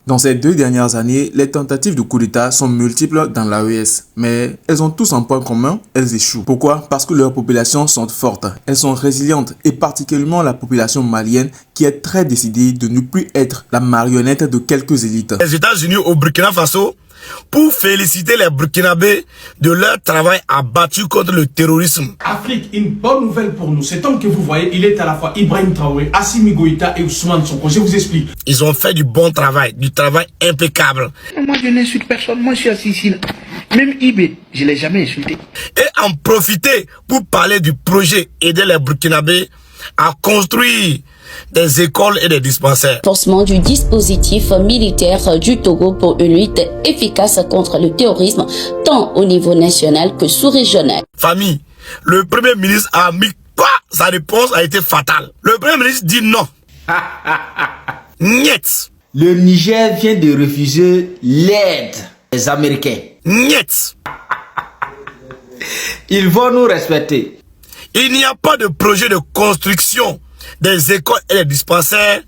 Dans ces 2 dernières années, les tentatives de coup d'État sont multiples dans l'AES, mais elles ont tous un point commun, elles échouent. Pourquoi? Parce que leurs populations sont fortes, elles sont résilientes, et particulièrement la population malienne qui est très décidée de ne plus être la marionnette de quelques élites. Les États-Unis au Burkina Faso, pour féliciter les Burkinabés de leur travail abattu contre le terrorisme. Afrique, une bonne nouvelle pour nous. Cet homme que vous voyez, il est à la fois Ibrahim Traoré, Assimi Goïta et Ousmane Sonko. Je vous explique. Ils ont fait du bon travail, du travail impeccable. Moi, je n'insulte personne. Moi, je suis assis ici. Même Ibé, je ne l'ai jamais insulté. Et en profiter pour parler du projet aider les Burkinabés à construire des écoles et des dispensaires. Renforcement du dispositif militaire du Togo pour une lutte efficace contre le terrorisme, tant au niveau national que sous-régional. Famille, le Premier ministre a mis quoi? Sa réponse a été fatale. Le Premier ministre dit non. Niet. Le Niger vient de refuser l'aide des Américains. Niet. Ils vont nous respecter. Il n'y a pas de projet de construction des écoles et des dispensaires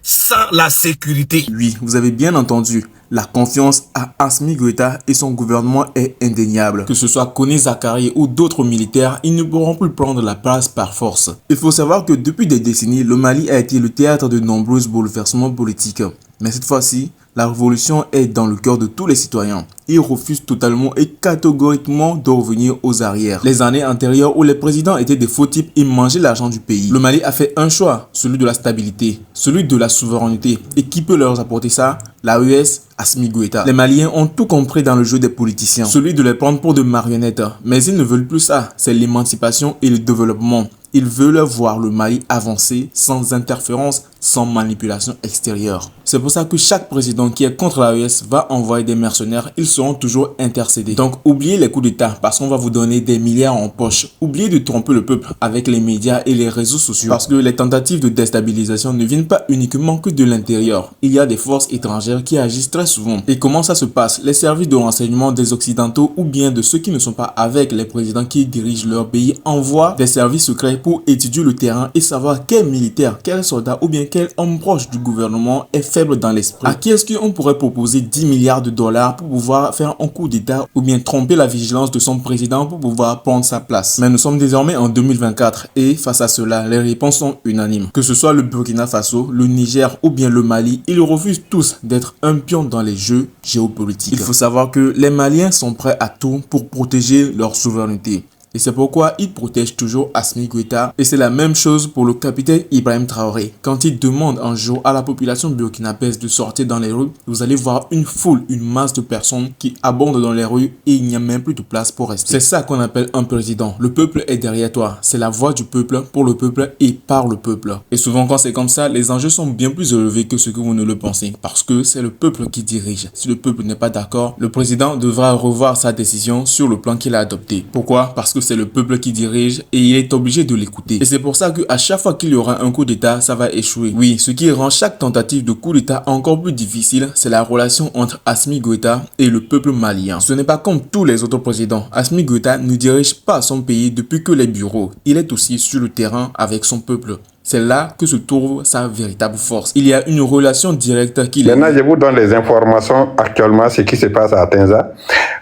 sans la sécurité. Oui, vous avez bien entendu. La confiance à Assimi Goïta et son gouvernement est indéniable. Que ce soit Kone Zakari ou d'autres militaires, ils ne pourront plus prendre la place par force. Il faut savoir que depuis des décennies, le Mali a été le théâtre de nombreux bouleversements politiques. Mais cette fois-ci, la révolution est dans le cœur de tous les citoyens. Ils refusent totalement et catégoriquement de revenir aux arrières. Les années antérieures où les présidents étaient des faux types et mangeaient l'argent du pays. Le Mali a fait un choix, celui de la stabilité, celui de la souveraineté. Et qui peut leur apporter ça? L'AES, Assimi Goïta. Les Maliens ont tout compris dans le jeu des politiciens, celui de les prendre pour de marionnettes. Mais ils ne veulent plus ça, c'est l'émancipation et le développement. Ils veulent voir le Mali avancer sans interférence, sans manipulation extérieure. C'est pour ça que chaque président qui est contre l'AES va envoyer des mercenaires, ils seront toujours intercédés. Donc oubliez les coups d'État parce qu'on va vous donner des milliards en poche. Oubliez de tromper le peuple avec les médias et les réseaux sociaux parce que les tentatives de déstabilisation ne viennent pas uniquement que de l'intérieur. Il y a des forces étrangères qui agissent très souvent. Et comment ça se passe? Les services de renseignement des Occidentaux ou bien de ceux qui ne sont pas avec les présidents qui dirigent leur pays envoient des services secrets pour étudier le terrain et savoir quel militaire, quel soldat ou bien quel homme proche du gouvernement est faible dans l'esprit. À qui est-ce qu'on pourrait proposer 10 milliards de dollars pour pouvoir faire un coup d'État ou bien tromper la vigilance de son président pour pouvoir prendre sa place? Mais nous sommes désormais en 2024 et face à cela, les réponses sont unanimes. Que ce soit le Burkina Faso, le Niger ou bien le Mali, ils refusent tous d'être un pion dans les jeux géopolitiques. Il faut savoir que les Maliens sont prêts à tout pour protéger leur souveraineté. Et c'est pourquoi il protège toujours Assimi Goïta. Et c'est la même chose pour le capitaine Ibrahim Traoré. Quand il demande un jour à la population burkinabèse de sortir dans les rues, vous allez voir une foule, une masse de personnes qui abondent dans les rues et il n'y a même plus de place pour rester. C'est ça qu'on appelle un président. Le peuple est derrière toi. C'est la voix du peuple, pour le peuple et par le peuple. Et souvent quand c'est comme ça, les enjeux sont bien plus élevés que ce que vous ne le pensez. Parce que c'est le peuple qui dirige. Si le peuple n'est pas d'accord, le président devra revoir sa décision sur le plan qu'il a adopté. Pourquoi? Parce que c'est le peuple qui dirige et il est obligé de l'écouter. Et c'est pour ça qu'à chaque fois qu'il y aura un coup d'État, ça va échouer. Oui, ce qui rend chaque tentative de coup d'État encore plus difficile, c'est la relation entre Assimi Goïta et le peuple malien. Ce n'est pas comme tous les autres présidents. Assimi Goïta ne dirige pas son pays depuis que les bureaux. Il est aussi sur le terrain avec son peuple. C'est là que se trouve sa véritable force. Il y a une relation directe qui... Maintenant, je vous donne les informations actuellement, ce qui se passe à Tenza.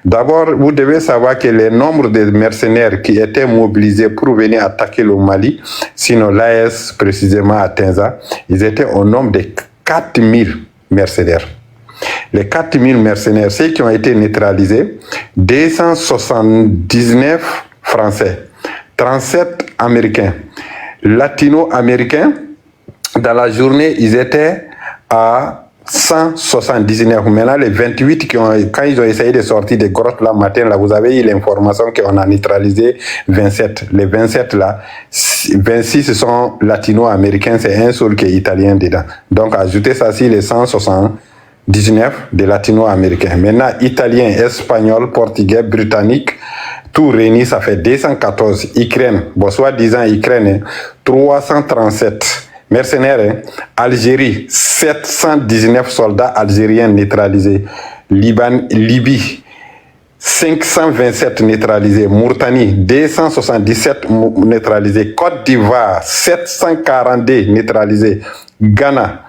D'abord, vous devez savoir que le nombre de mercenaires qui étaient mobilisés pour venir attaquer le Mali, sinon l'AES précisément à Tenza, ils étaient au nombre de 4000 mercenaires. Les 4000 mercenaires, ceux qui ont été neutralisés, 279 Français, 37 Américains, Latino-Américains. Dans la journée, ils étaient à 179. Maintenant, les 28 quand ils ont essayé de sortir des grottes là matin, là, vous avez eu l'information qu'on a neutralisé 27. Les 27 là, 26 sont latino-américains, c'est un seul qui est italien dedans. Donc, ajoutez ça sur les 179 des latino-américains. Maintenant, italien, espagnol, portugais, britannique, tout réuni, ça fait 214. Ukraine, bon, soi-disant Ukraine, 337. Mercenaires, hein? Algérie, 719 soldats algériens neutralisés. Libye, 527 neutralisés. Mauritanie, 277 neutralisés. Côte d'Ivoire, 742 neutralisés. Ghana,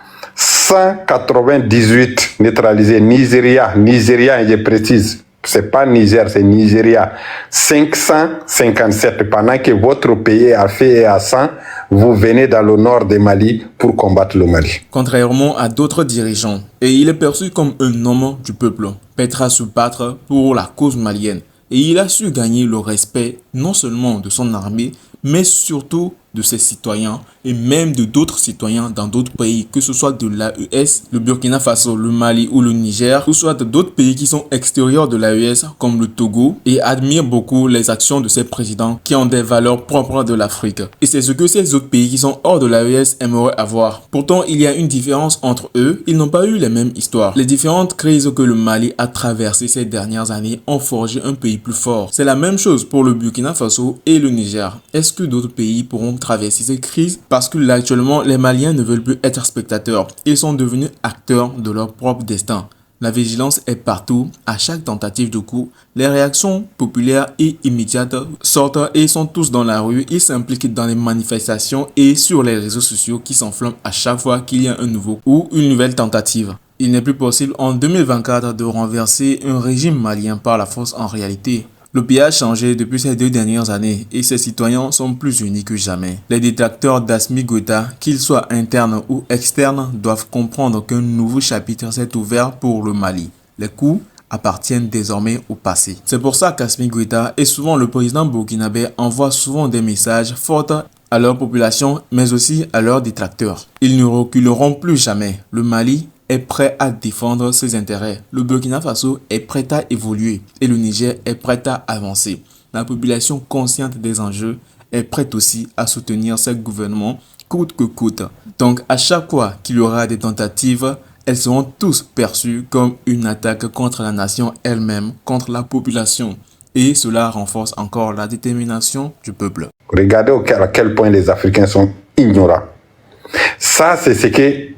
598 neutralisés. Nigeria, je précise. C'est pas Niger, c'est Nigeria. 557. Pendant que votre pays a fait à 100, vous venez dans le nord du Mali pour combattre le Mali. Contrairement à d'autres dirigeants, et il est perçu comme un homme du peuple, prêt à se battre pour la cause malienne. Et il a su gagner le respect non seulement de son armée, mais surtout de ses citoyens et même de d'autres citoyens dans d'autres pays, que ce soit de l'AES, le Burkina Faso, le Mali ou le Niger, ou soit d'autres pays qui sont extérieurs de l'AES comme le Togo, et admirent beaucoup les actions de ces présidents qui ont des valeurs propres de l'Afrique. Et c'est ce que ces autres pays qui sont hors de l'AES aimeraient avoir. Pourtant, il y a une différence entre eux, ils n'ont pas eu les mêmes histoires. Les différentes crises que le Mali a traversées ces dernières années ont forgé un pays plus fort. C'est la même chose pour le Burkina Faso et le Niger. Est-ce que d'autres pays pourront traverser ces crises? Parce que là, actuellement, les Maliens ne veulent plus être spectateurs. Ils sont devenus acteurs de leur propre destin. La vigilance est partout. À chaque tentative de coup, les réactions populaires et immédiates sortent et sont tous dans la rue. Ils s'impliquent dans les manifestations et sur les réseaux sociaux qui s'enflamment à chaque fois qu'il y a un nouveau ou une nouvelle tentative. Il n'est plus possible en 2024 de renverser un régime malien par la force en réalité. Le pays a changé depuis ces 2 dernières années et ses citoyens sont plus unis que jamais. Les détracteurs d'Assimi Goïta, qu'ils soient internes ou externes, doivent comprendre qu'un nouveau chapitre s'est ouvert pour le Mali. Les coups appartiennent désormais au passé. C'est pour ça qu'Assimi Goïta et souvent le président burkinabé envoient souvent des messages forts à leur population mais aussi à leurs détracteurs. Ils ne reculeront plus jamais. Le Mali est prêt à défendre ses intérêts. Le Burkina Faso est prêt à évoluer et le Niger est prêt à avancer. La population consciente des enjeux est prête aussi à soutenir ce gouvernement coûte que coûte. Donc à chaque fois qu'il y aura des tentatives, elles seront tous perçues comme une attaque contre la nation elle-même, contre la population. Et cela renforce encore la détermination du peuple. Regardez à quel point les Africains sont ignorants. Ça, c'est ce qui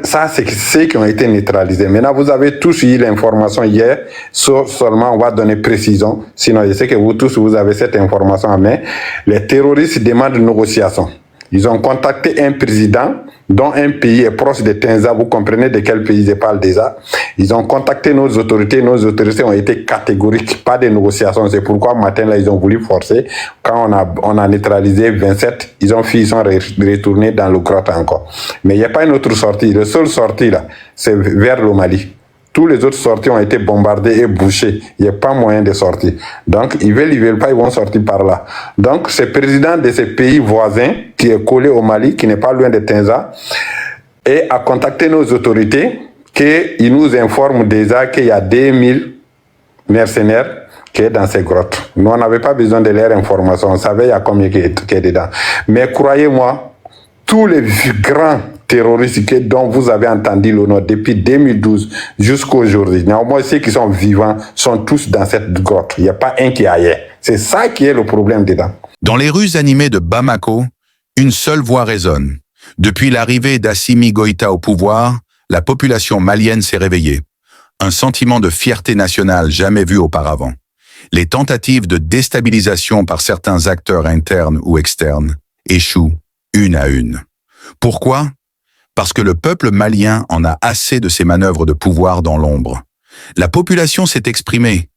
ça, c'est ceux qui ont été neutralisés. Maintenant, vous avez tous eu l'information hier, seulement on va donner précision. Sinon, je sais que vous tous, vous avez cette information en main. Les terroristes demandent une négociation. Ils ont contacté un président dont un pays est proche de Tenza. Vous comprenez de quel pays je parle déjà. Ils ont contacté nos autorités. Nos autorités ont été catégoriques. Pas de négociation. C'est pourquoi matin, là, ils ont voulu forcer. Quand on a neutralisé 27, ils sont retournés dans le grotte encore. Mais il n'y a pas une autre sortie. La seule sortie, là, c'est vers le Mali. Tous les autres sorties ont été bombardées et bouchées. Il n'y a pas moyen de sortir. Donc, ils veulent pas, ils vont sortir par là. Donc, ce président de ces pays voisins, qui est collé au Mali, qui n'est pas loin de Tenza, et a contacté nos autorités, qu'ils nous informent déjà qu'il y a 2000 mercenaires qui sont dans ces grottes. Nous, on n'avait pas besoin de leur information. On savait il y a combien qui est dedans. Mais croyez-moi, tous les grands terroristes dont vous avez entendu le nom depuis 2012 jusqu'à aujourd'hui, néanmoins ceux qui sont vivants sont tous dans cette grotte. Il n'y a pas un qui est ailleurs. C'est ça qui est le problème dedans. Dans les rues animées de Bamako, une seule voix résonne. Depuis l'arrivée d'Assimi Goïta au pouvoir, la population malienne s'est réveillée. Un sentiment de fierté nationale jamais vu auparavant. Les tentatives de déstabilisation par certains acteurs internes ou externes échouent une à une. Pourquoi ? Parce que le peuple malien en a assez de ces manœuvres de pouvoir dans l'ombre. La population s'est exprimée.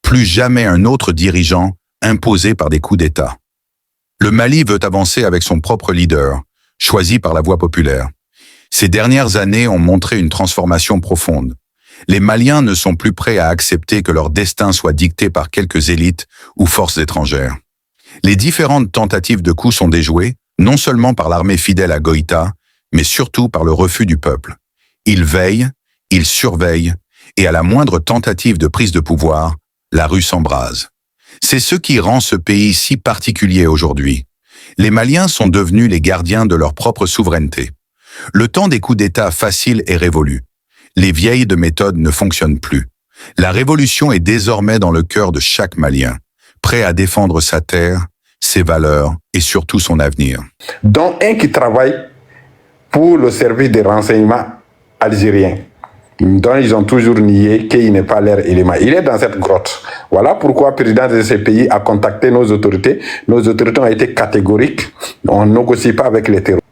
Plus jamais un autre dirigeant imposé par des coups d'État. Le Mali veut avancer avec son propre leader, choisi par la voix populaire. Ces dernières années ont montré une transformation profonde. Les Maliens ne sont plus prêts à accepter que leur destin soit dicté par quelques élites ou forces étrangères. Les différentes tentatives de coups sont déjouées, non seulement par l'armée fidèle à Goïta, mais surtout par le refus du peuple. Ils veillent, ils surveillent, et à la moindre tentative de prise de pouvoir, la rue s'embrase. C'est ce qui rend ce pays si particulier aujourd'hui. Les Maliens sont devenus les gardiens de leur propre souveraineté. Le temps des coups d'État faciles est révolu. Les vieilles de méthode ne fonctionnent plus. La révolution est désormais dans le cœur de chaque Malien, prêt à défendre sa terre, ses valeurs et surtout son avenir. Dont un qui travaille pour le service de renseignement algérien, dont ils ont toujours nié qu'il n'est pas leur élément. Il est dans cette grotte. Voilà pourquoi le président de ce pays a contacté nos autorités. Nos autorités ont été catégoriques. On ne négocie pas avec les terroristes.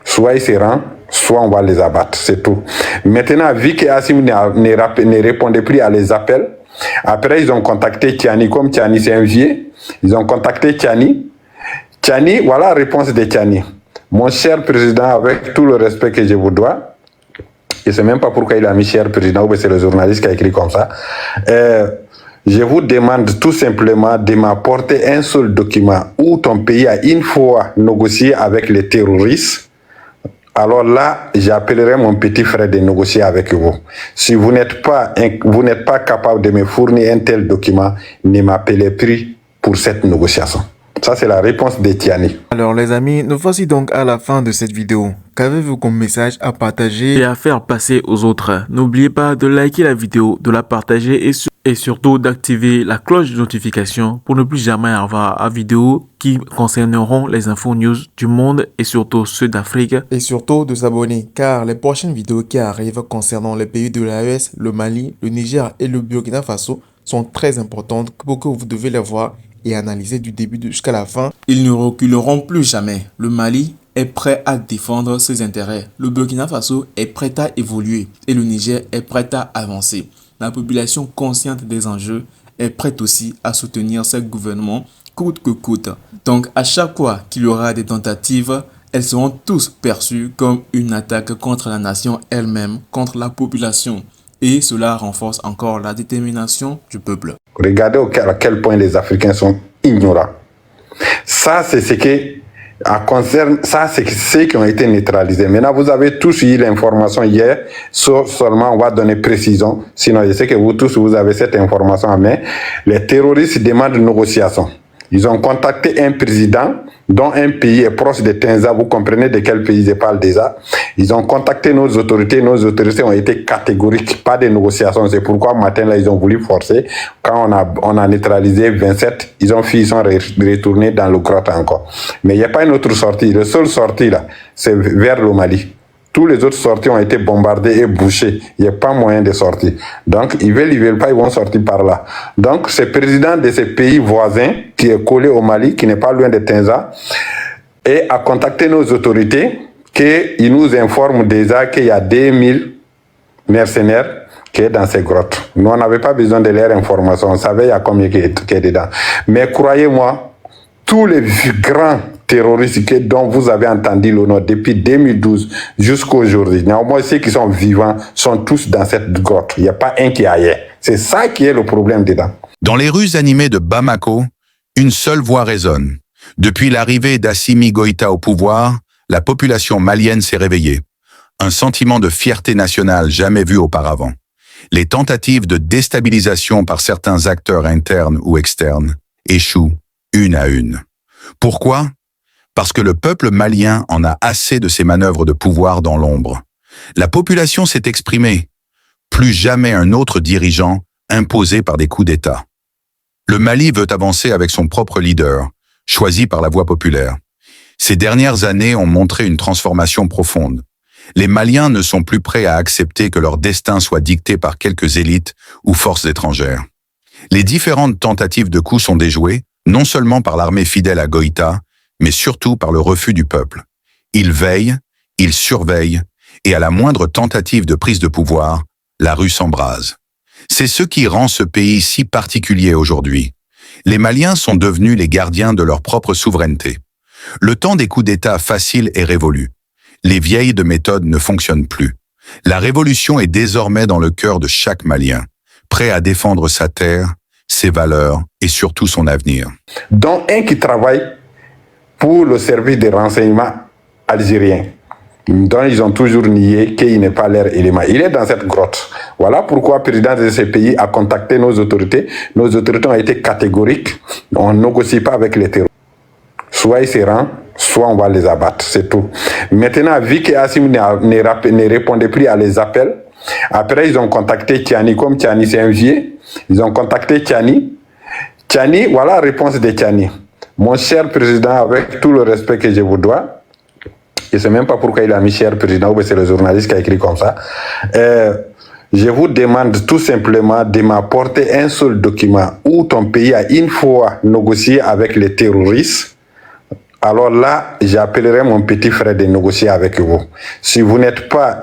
Soit ils se rendent, soit on va les abattre, c'est tout. Maintenant, vu qu'Assimi ne répondait plus à les appels, après ils ont contacté Tiani, comme Tiani c'est un vieux, ils ont contacté Tiani. Tiani, voilà la réponse de Tiani. Mon cher président, avec tout le respect que je vous dois, je ne sais même pas pourquoi il a mis cher président, ou c'est le journaliste qui a écrit comme ça, je vous demande tout simplement de m'apporter un seul document où ton pays a une fois négocié avec les terroristes. Alors là, j'appellerai mon petit frère de négocier avec vous. Si vous n'êtes pas capable de me fournir un tel document, ne m'appelez plus pour cette négociation. Ça, c'est la réponse de Tiani. Alors les amis, nous voici donc à la fin de cette vidéo. Qu'avez-vous comme message à partager et à faire passer aux autres? N'oubliez pas de liker la vidéo, de la partager et surtout d'activer la cloche de notification pour ne plus jamais avoir à vidéo qui concerneront les infos news du monde et surtout ceux d'Afrique. Et surtout de s'abonner car les prochaines vidéos qui arrivent concernant les pays de l'AES, le Mali, le Niger et le Burkina Faso sont très importantes pour que vous devez les voir et analyser du début jusqu'à la fin. Ils ne reculeront plus jamais. Le Mali est prêt à défendre ses intérêts. Le Burkina Faso est prêt à évoluer et le Niger est prêt à avancer. La population consciente des enjeux est prête aussi à soutenir ce gouvernement coûte que coûte. Donc à chaque fois qu'il y aura des tentatives, elles seront tous perçues comme une attaque contre la nation elle-même, contre la population. Et cela renforce encore la détermination du peuple. Regardez à quel point les Africains sont ignorants. Ça, c'est ce qui c'est ceux qui ont été neutralisés. Maintenant, vous avez tous eu l'information hier, seulement on va donner précision. Sinon, je sais que vous tous, vous avez cette information en main. Les terroristes demandent une négociation. Ils ont contacté un président dont un pays est proche de Tenza. Vous comprenez de quel pays je parle déjà. Ils ont contacté nos autorités. Nos autorités ont été catégoriques. Pas de négociations. C'est pourquoi matin là, ils ont voulu forcer. Quand on a neutralisé 27, ils sont retournés dans le grotte encore. Mais il n'y a pas une autre sortie. La seule sortie là, c'est vers le Mali. Tous les autres sorties ont été bombardées et bouchées. Il n'y a pas moyen de sortir. Donc, ils veulent pas, ils vont sortir par là. Donc, ce président de ces pays voisins, qui est collé au Mali, qui n'est pas loin de Tenza, et a contacté nos autorités, qu'ils nous informent déjà qu'il y a 2000 mercenaires qui est dans ces grottes. Nous, on n'avait pas besoin de leur information. On savait il y a combien qui est dedans. Mais croyez-moi, tous les grands terroristes dont vous avez entendu le nom depuis 2012 jusqu'à aujourd'hui, néanmoins ceux qui sont vivants sont tous dans cette grotte. Il n'y a pas un qui est ailleurs. C'est ça qui est le problème dedans. Dans les rues animées de Bamako, une seule voix résonne. Depuis l'arrivée d'Assimi Goïta au pouvoir, la population malienne s'est réveillée. Un sentiment de fierté nationale jamais vu auparavant. Les tentatives de déstabilisation par certains acteurs internes ou externes échouent une à une. Pourquoi ? Parce que le peuple malien en a assez de ces manœuvres de pouvoir dans l'ombre. La population s'est exprimée. Plus jamais un autre dirigeant imposé par des coups d'État. Le Mali veut avancer avec son propre leader, choisi par la voix populaire. Ces dernières années ont montré une transformation profonde. Les Maliens ne sont plus prêts à accepter que leur destin soit dicté par quelques élites ou forces étrangères. Les différentes tentatives de coups sont déjouées, non seulement par l'armée fidèle à Goïta, mais surtout par le refus du peuple. Ils veillent, ils surveillent, et à la moindre tentative de prise de pouvoir, la rue s'embrase. C'est ce qui rend ce pays si particulier aujourd'hui. Les Maliens sont devenus les gardiens de leur propre souveraineté. Le temps des coups d'État faciles est révolu. Les vieilles méthodes ne fonctionnent plus. La révolution est désormais dans le cœur de chaque Malien, prêt à défendre sa terre, ses valeurs et surtout son avenir. Dont un qui travaille pour le service de renseignement algérien, dont ils ont toujours nié qu'il n'est pas leur élément. Il est dans cette grotte. Voilà pourquoi le président de ce pays a contacté nos autorités. Nos autorités ont été catégoriques. On ne négocie pas avec les terroristes. Soit ils se rendent, soit on va les abattre. C'est tout. Maintenant, vu qu'Assimi ne répondait plus à les appels, après ils ont contacté Tiani. Comme Tiani c'est un vieux, ils ont contacté Tiani. Tiani, voilà la réponse de Tiani. Mon cher président, avec tout le respect que je vous dois, je ne sais même pas pourquoi il a mis cher président, ou c'est le journaliste qui a écrit comme ça, je vous demande tout simplement de m'apporter un seul document où ton pays a une fois négocié avec les terroristes. alors là, j'appellerai mon petit frère de négocier avec vous. Si vous n'êtes pas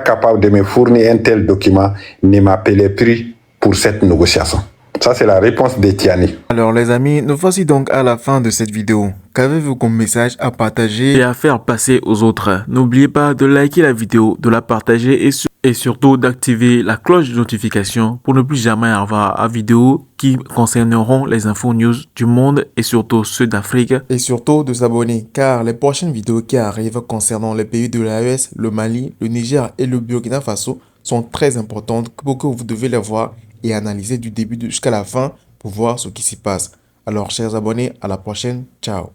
capable de me fournir un tel document, ne m'appelez plus pour cette négociation. Ça, c'est la réponse de Tiani. Alors les amis, nous voici donc à la fin de cette vidéo. Qu'avez-vous comme message à partager et à faire passer aux autres? N'oubliez pas de liker la vidéo, de la partager et surtout d'activer la cloche de notification pour ne plus jamais avoir à vidéo qui concerneront les infos news du monde et surtout ceux d'Afrique. Et surtout de s'abonner car les prochaines vidéos qui arrivent concernant les pays de l'AES, le Mali, le Niger et le Burkina Faso sont très importantes pour que vous devez les voir et analyser du début jusqu'à la fin pour voir ce qui s'y passe. Alors chers abonnés, à la prochaine, ciao.